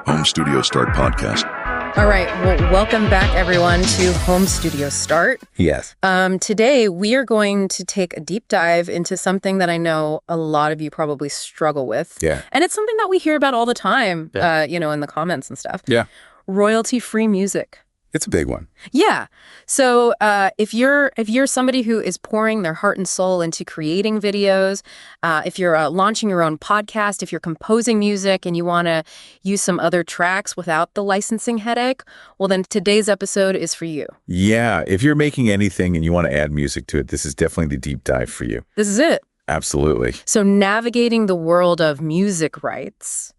Home Studio Start podcast. All right. Well, welcome back, everyone, to Home Studio Start. Yes. Today, we are going to take a deep dive into something that I know a lot of you probably struggle with. Yeah. And it's something that we hear about all the time, Yeah. in the comments and stuff. Yeah. Royalty-free music. It's a big one. Yeah. So if you're somebody who is pouring their heart and soul into creating videos, if you're launching your own podcast, if you're composing music and you want to use some other tracks without the licensing headache, well, then today's episode is for you. Yeah. If you're making anything and you want to add music to it, this is definitely the deep dive for you. This is it. Absolutely. So navigating the world of music rights,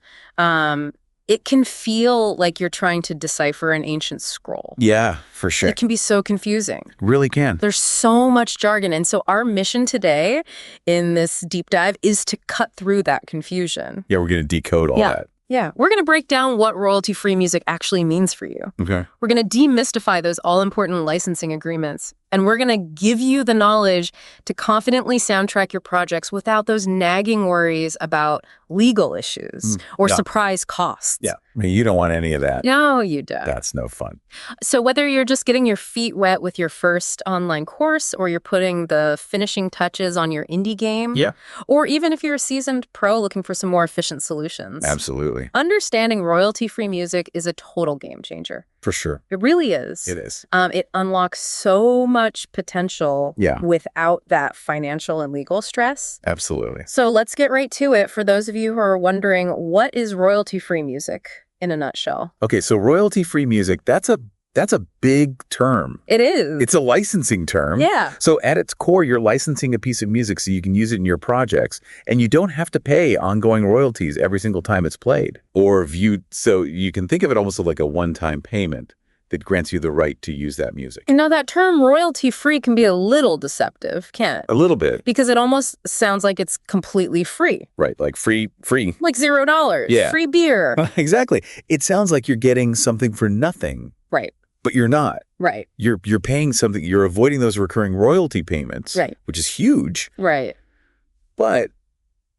it can feel like you're trying to decipher an ancient scroll. Yeah, for sure. It can be so confusing. Really can. There's so much jargon. And so our mission today in this deep dive is to cut through that confusion. Yeah, we're going to decode all that. Yeah. We're going to break down what royalty-free music actually means for you. Okay. We're going to demystify those all-important licensing agreements. And we're going to give you the knowledge to confidently soundtrack your projects without those nagging worries about legal issues or surprise costs. Yeah. I mean, you don't want any of that. No, you don't. That's no fun. So whether you're just getting your feet wet with your first online course or you're putting the finishing touches on your indie game, or even if you're a seasoned pro looking for some more efficient solutions. Absolutely. Understanding royalty-free music is a total game changer. For sure. It really is. It is. It unlocks so much potential without that financial and legal stress. Absolutely. So let's get right to it. For those of you who are wondering, what is royalty-free music in a nutshell? Okay, so royalty-free music, that's a big term. It is. It's a licensing term. Yeah. So at its core, you're licensing a piece of music so you can use it in your projects, and you don't have to pay ongoing royalties every single time it's played or viewed. So you can think of it almost like a one-time payment that grants you the right to use that music. You know, that term royalty-free can be a little deceptive, can't it? A little bit. Because it almost sounds like it's completely free. Right, like free. Like $0. Yeah. Free beer. Exactly. It sounds like you're getting something for nothing. Right. But you're not. Right. You're paying something. You're avoiding those recurring royalty payments, right, which is huge. Right. But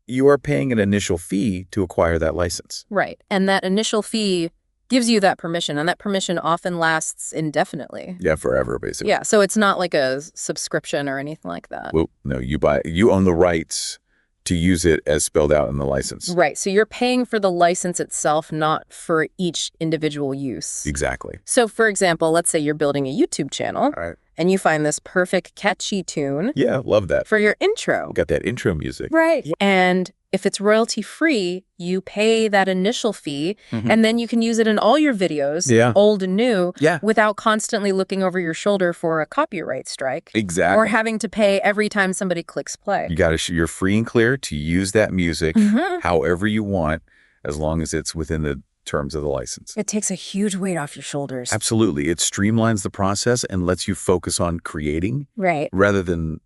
you are paying an initial fee to acquire that license. Right. And that initial fee gives you that permission, and that permission often lasts indefinitely. Yeah, forever, basically. Yeah, so it's not like a subscription or anything like that. Well, no, you own the rights to use it as spelled out in the license. Right, so you're paying for the license itself, not for each individual use. Exactly. So, for example, let's say you're building a YouTube channel, All right. and you find this perfect, catchy tune. Yeah, love that. For your intro. Got that intro music. Right. And if it's royalty-free, you pay that initial fee, and then you can use it in all your videos, old and new, without constantly looking over your shoulder for a copyright strike. Exactly. Or having to pay every time somebody clicks play. You're free and clear to use that music however you want, as long as it's within the terms of the license. It takes a huge weight off your shoulders. Absolutely. It streamlines the process and lets you focus on creating rather than,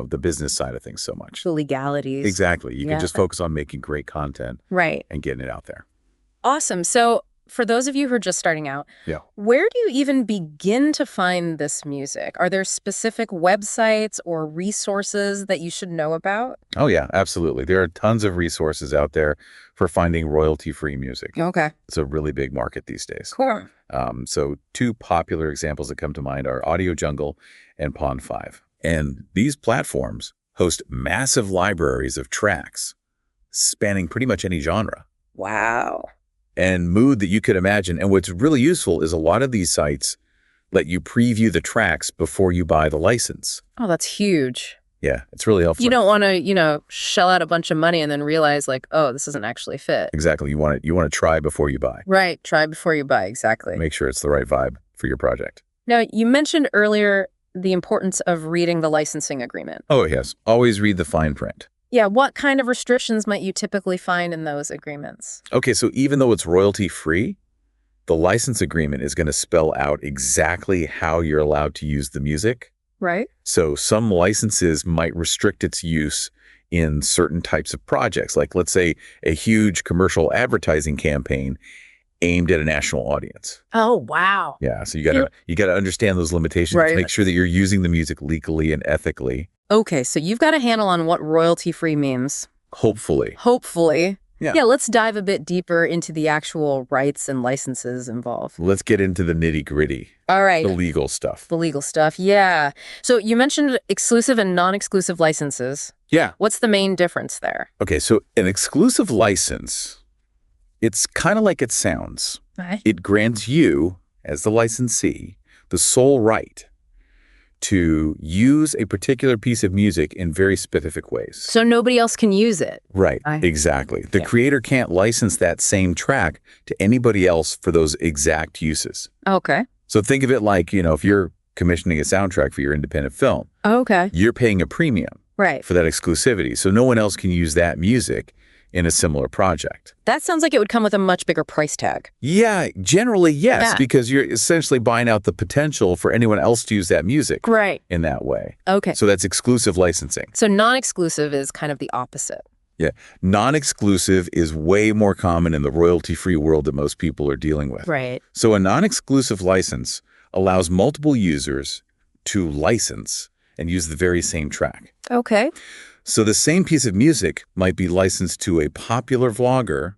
the business side of things so much. The legalities. Exactly. You can just focus on making great content and getting it out there. Awesome. So for those of you who are just starting out, where do you even begin to find this music? Are there specific websites or resources that you should know about? Oh, yeah, absolutely. There are tons of resources out there for finding royalty-free music. Okay. It's a really big market these days. Cool. So two popular examples that come to mind are Audio Jungle and Pond5. And these platforms host massive libraries of tracks spanning pretty much any genre. Wow. And mood that you could imagine. And what's really useful is a lot of these sites let you preview the tracks before you buy the license. Oh, that's huge. Yeah, it's really helpful. You don't want to, shell out a bunch of money and then realize like, oh, this doesn't actually fit. Exactly. You want to try before you buy. Right. Try before you buy. Exactly. Make sure it's the right vibe for your project. Now, you mentioned earlier the importance of reading the licensing agreement. Oh, yes. Always read the fine print. Yeah. What kind of restrictions might you typically find in those agreements? Okay. So even though it's royalty free, the license agreement is going to spell out exactly how you're allowed to use the music. Right. So some licenses might restrict its use in certain types of projects, like let's say a huge commercial advertising campaign aimed at a national audience. Oh, wow. Yeah. So you gotta understand those limitations, make sure that you're using the music legally and ethically. Okay. So you've got a handle on what royalty free means. Hopefully. Hopefully. Yeah, let's dive a bit deeper into the actual rights and licenses involved. Let's get into the nitty-gritty, All right. the legal stuff. The legal stuff, yeah. So you mentioned exclusive and non-exclusive licenses. Yeah. What's the main difference there? Okay, so an exclusive license, it's kind of like it sounds. Okay. It grants you, as the licensee, the sole right to use a particular piece of music in very specific ways. So nobody else can use it. Right, exactly. The creator can't license that same track to anybody else for those exact uses. Okay. So think of it like, if you're commissioning a soundtrack for your independent film, Okay. you're paying a premium Right. for that exclusivity. So no one else can use that music in a similar project. That sounds like it would come with a much bigger price tag. Yeah, generally, yes, Yeah. because you're essentially buying out the potential for anyone else to use that music Right. in that way. Okay. So that's exclusive licensing. So non-exclusive is kind of the opposite. Yeah. Non-exclusive is way more common in the royalty-free world that most people are dealing with. Right. So a non-exclusive license allows multiple users to license and use the very same track. Okay. So the same piece of music might be licensed to a popular vlogger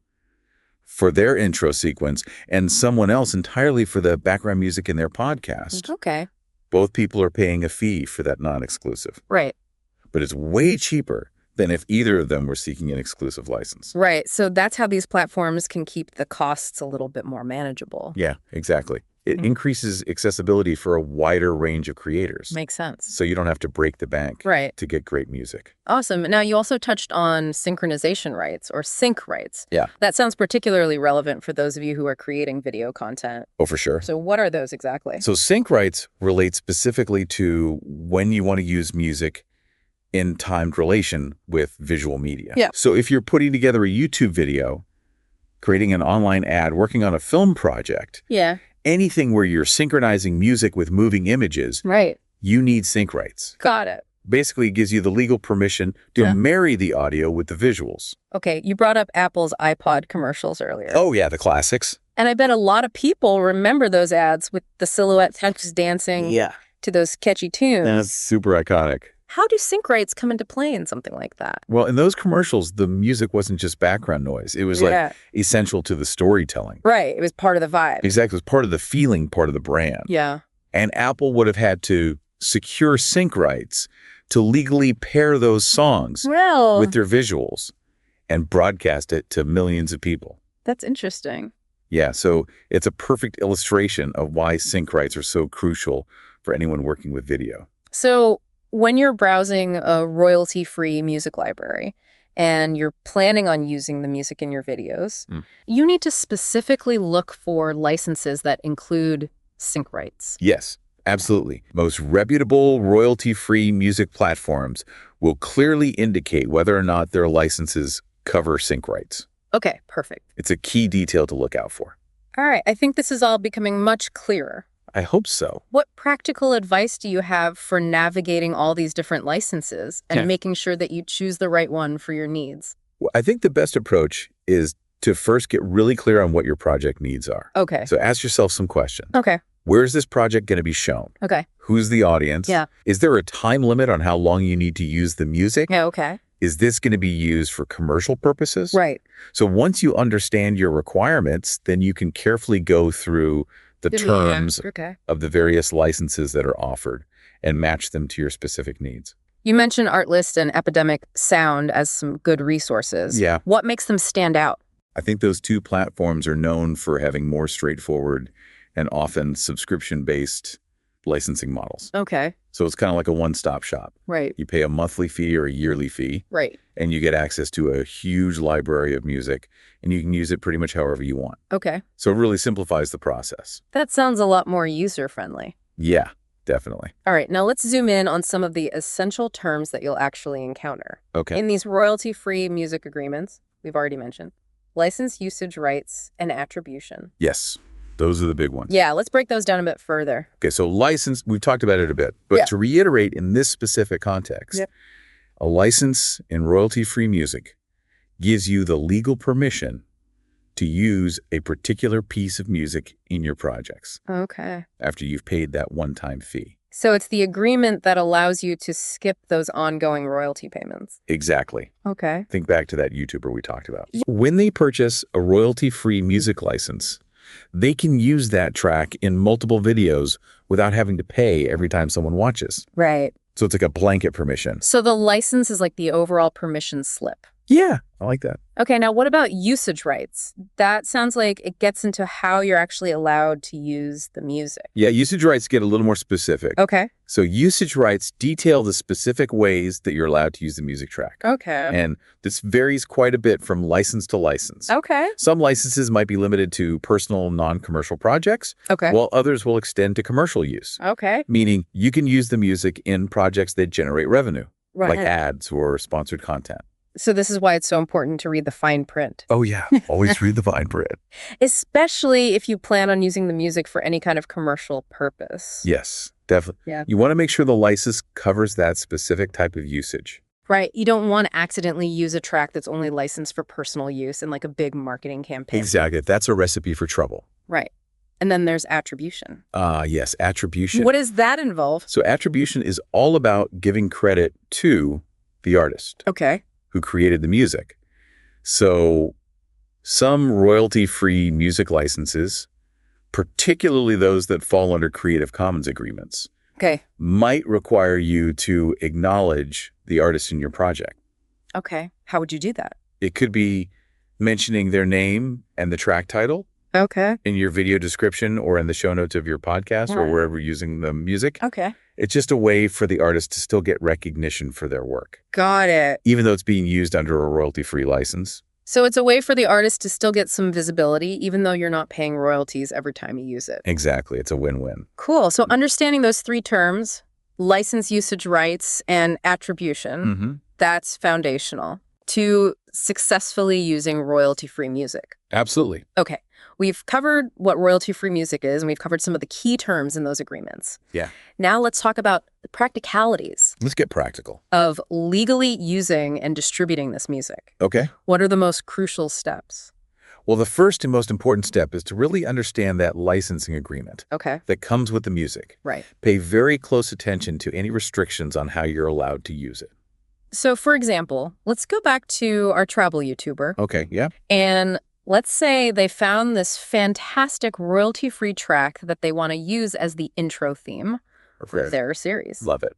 for their intro sequence and someone else entirely for the background music in their podcast. Okay. Both people are paying a fee for that non-exclusive, Right. but it's way cheaper than if either of them were seeking an exclusive license. Right. So that's how these platforms can keep the costs a little bit more manageable. Yeah, exactly. It increases accessibility for a wider range of creators. Makes sense. So you don't have to break the bank Right. to get great music. Awesome. Now, you also touched on synchronization rights or sync rights. Yeah. That sounds particularly relevant for those of you who are creating video content. Oh, for sure. So what are those exactly? So sync rights relate specifically to when you want to use music in timed relation with visual media. Yeah. So if you're putting together a YouTube video, creating an online ad, working on a film project, Yeah. anything where you're synchronizing music with moving images, Right. you need sync rights. Got it. Basically, it gives you the legal permission to marry the audio with the visuals. Okay. You brought up Apple's iPod commercials earlier. Oh, yeah, the classics. And I bet a lot of people remember those ads with the silhouette touches dancing to those catchy tunes. That's super iconic. How do sync rights come into play in something like that? Well, in those commercials, the music wasn't just background noise. It was like essential to the storytelling. Right. It was part of the vibe. Exactly. It was part of the feeling, part of the brand. Yeah. And Apple would have had to secure sync rights to legally pair those songs Well, with their visuals and broadcast it to millions of people. that's interesting. Yeah, so it's a perfect illustration of why sync rights are so crucial for anyone working with video. So when you're browsing a royalty-free music library and you're planning on using the music in your videos, you need to specifically look for licenses that include sync rights. Yes, absolutely. Most reputable royalty-free music platforms will clearly indicate whether or not their licenses cover sync rights. Okay, perfect. It's a key detail to look out for. All right, I think this is all becoming much clearer. I hope so. What practical advice do you have for navigating all these different licenses and making sure that you choose the right one for your needs? Well, I think the best approach is to first get really clear on what your project needs are. Okay. So ask yourself some questions. Okay. Where's this project going to be shown? Okay. Who's the audience? Yeah. Is there a time limit on how long you need to use the music? Yeah, okay. Is this going to be used for commercial purposes? Right. So once you understand your requirements, then you can carefully go through the terms of the various licenses that are offered and match them to your specific needs. You mentioned Artlist and Epidemic Sound as some good resources. Yeah. What makes them stand out? I think those two platforms are known for having more straightforward and often subscription-based licensing models. Okay. So it's kind of like a one-stop shop. Right. You pay a monthly fee or a yearly fee. Right. And you get access to a huge library of music, and you can use it pretty much however you want. Okay. So it really simplifies the process. That sounds a lot more user-friendly. Yeah, definitely. All right, now let's zoom in on some of the essential terms that you'll actually encounter. Okay. In these royalty-free music agreements, we've already mentioned, license usage rights and attribution. Yes, those are the big ones. Yeah, let's break those down a bit further. Okay, so license, we've talked about it a bit, but to reiterate in this specific context, a license in royalty-free music gives you the legal permission to use a particular piece of music in your projects Okay. after you've paid that one-time fee. So it's the agreement that allows you to skip those ongoing royalty payments. Exactly. Okay. Think back to that YouTuber we talked about. When they purchase a royalty-free music license, they can use that track in multiple videos without having to pay every time someone watches. Right. So it's like a blanket permission. So the license is like the overall permission slip. Yeah, I like that. Okay, now what about usage rights? That sounds like it gets into how you're actually allowed to use the music. Yeah, usage rights get a little more specific. Okay. So usage rights detail the specific ways that you're allowed to use the music track. Okay. And this varies quite a bit from license to license. Okay. Some licenses might be limited to personal, non-commercial projects, Okay. while others will extend to commercial use, Okay. meaning you can use the music in projects that generate revenue, Right. like ads or sponsored content. So this is why it's so important to read the fine print. Oh, yeah. Always read the fine print. Especially if you plan on using the music for any kind of commercial purpose. Yes, definitely. Yeah. You want to make sure the license covers that specific type of usage. Right. You don't want to accidentally use a track that's only licensed for personal use in like a big marketing campaign. Exactly. That's a recipe for trouble. Right. And then there's attribution. Yes, attribution. What does that involve? So attribution is all about giving credit to the artist Okay. who created the music. So some royalty-free music licenses, particularly those that fall under Creative Commons agreements, Okay. might require you to acknowledge the artist in your project. Okay. How would you do that? It could be mentioning their name and the track title Okay. in your video description or in the show notes of your podcast or Right. wherever you're using the music. Okay. It's just a way for the artist to still get recognition for their work, Got it. even though it's being used under a royalty-free license. So it's a way for the artist to still get some visibility, even though you're not paying royalties every time you use it. Exactly. It's a win-win. Cool. So understanding those three terms, license usage rights and attribution, Mm-hmm. that's foundational to successfully using royalty-free music. Absolutely. Okay. We've covered what royalty-free music is, and we've covered some of the key terms in those agreements. Yeah. Now let's talk about the practicalities Let's get practical. of legally using and distributing this music. Okay. What are the most crucial steps? Well, the first and most important step is to really understand that licensing agreement Okay. that comes with the music. Right. Pay very close attention to any restrictions on how you're allowed to use it. So, for example, let's go back to our travel YouTuber. Okay. Yeah. And let's say they found this fantastic royalty-free track that they want to use as the intro theme for Okay. their series. Love it.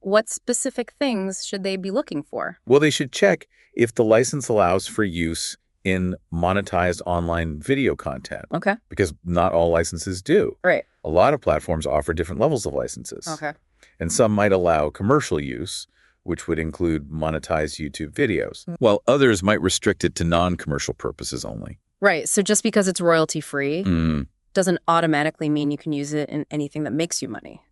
What specific things should they be looking for? Well, they should check if the license allows for use in monetized online video content, Okay. because not all licenses do. Right. A lot of platforms offer different levels of licenses. Okay. And some might allow commercial use, which would include monetized YouTube videos, while others might restrict it to non-commercial purposes only. Right. So just because it's royalty-free Mm, doesn't automatically mean you can use it in anything that makes you money.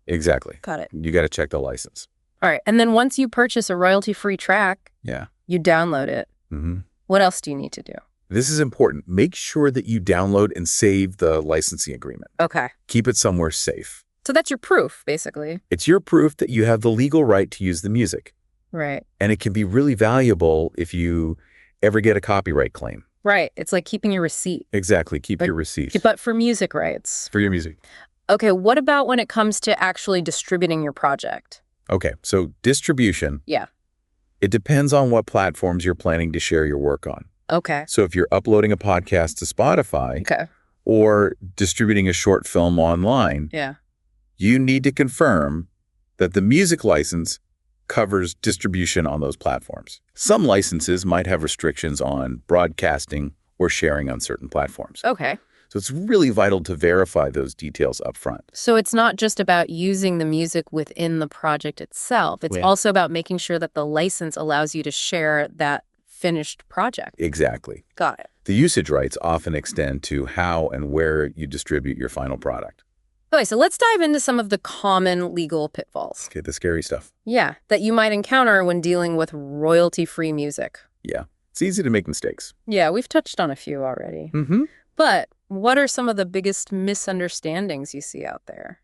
exactly. Got it. You got to check the license. All right. And then once you purchase a royalty-free track, Yeah. you download it. hmm What else do you need to do? This is important. Make sure that you download and save the licensing agreement. Okay. Keep it somewhere safe. So that's your proof, basically. It's your proof that you have the legal right to use the music. Right. And it can be really valuable if you ever get a copyright claim. Right. It's like keeping your receipt, Exactly. Keep But- your receipt but for music rights. for your music. Okay. What about when it comes to actually distributing your project? Okay. So distribution. Yeah. It depends on what platforms you're planning to share your work on. Okay. So if you're uploading a podcast to Spotify Okay. or distributing a short film online, Yeah. you need to confirm that the music license covers distribution on those platforms. Some licenses might have restrictions on broadcasting or sharing on certain platforms. Okay. So it's really vital to verify those details up front. So it's not just about using the music within the project itself. It's Yeah. also about making sure that the license allows you to share that finished project. Exactly. Got it. The usage rights often extend to how and where you distribute your final product. Okay, so let's dive into some of the common legal pitfalls. Okay, the scary stuff. Yeah, that you might encounter when dealing with royalty-free music. Yeah, it's easy to make mistakes. Yeah, we've touched on a few already. Mm-hmm. But what are some of the biggest misunderstandings you see out there?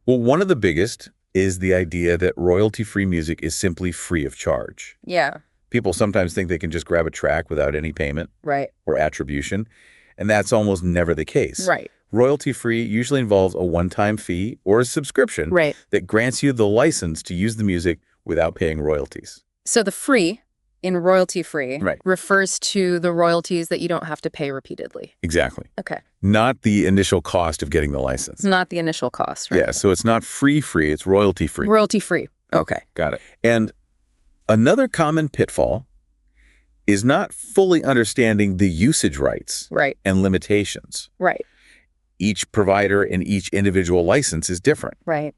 Well, one of the biggest is the idea that royalty-free music is simply free of charge. Yeah, People sometimes think they can just grab a track without any payment right. or attribution, and that's almost never the case. Right. Royalty-free usually involves a one-time fee or a subscription Right. that grants you the license to use the music without paying royalties. So the free in royalty-free Right. refers to the royalties that you don't have to pay repeatedly. Exactly. Okay. Not the initial cost of getting the license. It's not the initial cost, right? Yeah, so it's not free, it's royalty-free. Royalty-free. Okay. Got it. And another common pitfall is not fully understanding the usage rights Right. and limitations. Right. Each provider and each individual license is different. Right.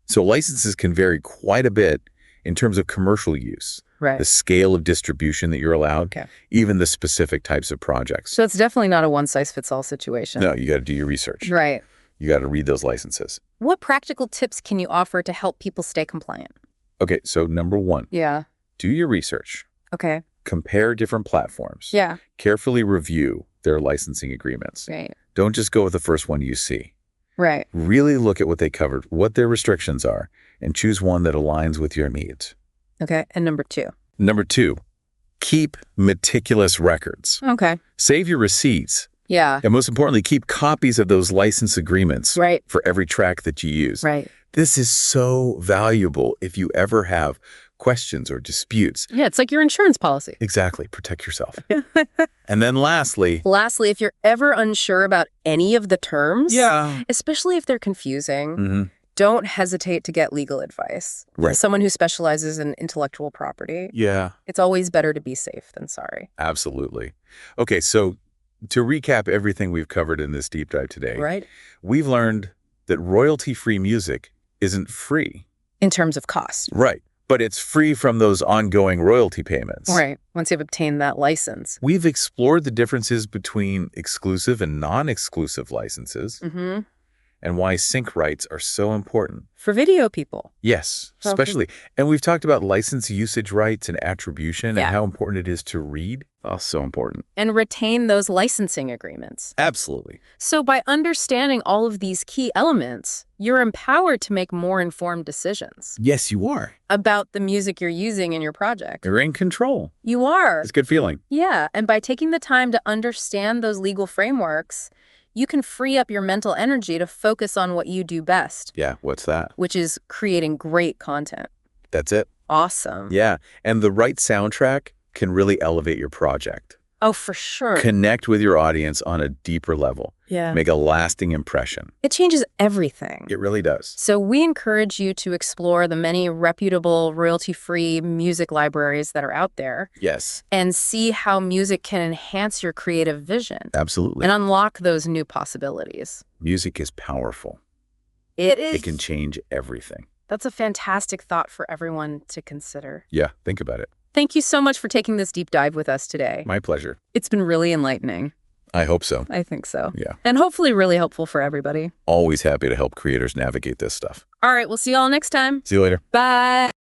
So licenses can vary quite a bit in terms of commercial use, Right. the scale of distribution that you're allowed, Okay. even the specific types of projects. So it's definitely not a one-size-fits-all situation. No, you got to do your research. Right. You got to read those licenses. What practical tips can you offer to help people stay compliant? Okay, so number one, Yeah. do your research. Okay. Compare different platforms. Yeah. Carefully review their licensing agreements. Right. Don't just go with the first one you see. Right. Really look at what they covered, what their restrictions are, and choose one that aligns with your needs. Okay. And number 2. Number 2, keep meticulous records. Okay. Save your receipts. Yeah. And most importantly, keep copies of those license agreements Right. for every track that you use. Right. This is so valuable if you ever have questions or disputes. Yeah, it's like your insurance policy. Exactly. Protect yourself. And then lastly, Lastly, if you're ever unsure about any of the terms, yeah. especially if they're confusing, Mhm. don't hesitate to get legal advice. Right. As someone who specializes in intellectual property, Yeah, it's always better to be safe than sorry. absolutely. Okay, so to recap everything we've covered in this deep dive today, Right? we've learned that royalty-free music isn't free. In terms of cost. Right. But it's free from those ongoing royalty payments. Right. Once you've obtained that license. We've explored the differences between exclusive and non-exclusive licenses Mm-hmm. and why sync rights are so important. For video people. Yes, Okay. especially. And we've talked about license usage rights and attribution Yeah. and how important it is to read. Oh, so important. And retain those licensing agreements. Absolutely. So by understanding all of these key elements, you're empowered to make more informed decisions Yes, you are. about the music you're using in your project. You're in control. You are. It's a good feeling. Yeah. And by taking the time to understand those legal frameworks, you can free up your mental energy to focus on what you do best, Yeah, what's that? which is creating great content. That's it. Awesome. Yeah, and the right soundtrack can really elevate your project. Oh, for sure. Connect with your audience on a deeper level. Yeah. Make a lasting impression. It changes everything. It really does. So we encourage you to explore the many reputable, royalty-free music libraries that are out there Yes, and see how music can enhance your creative vision absolutely. and unlock those new possibilities. Music is powerful. It is. It can change everything. That's a fantastic thought for everyone to consider. Yeah, think about it. Thank you so much for taking this deep dive with us today. My pleasure. It's been really enlightening. I hope so. I think so. Yeah. And hopefully really helpful for everybody. Always happy to help creators navigate this stuff. All right, we'll see you all next time. See you later. Bye.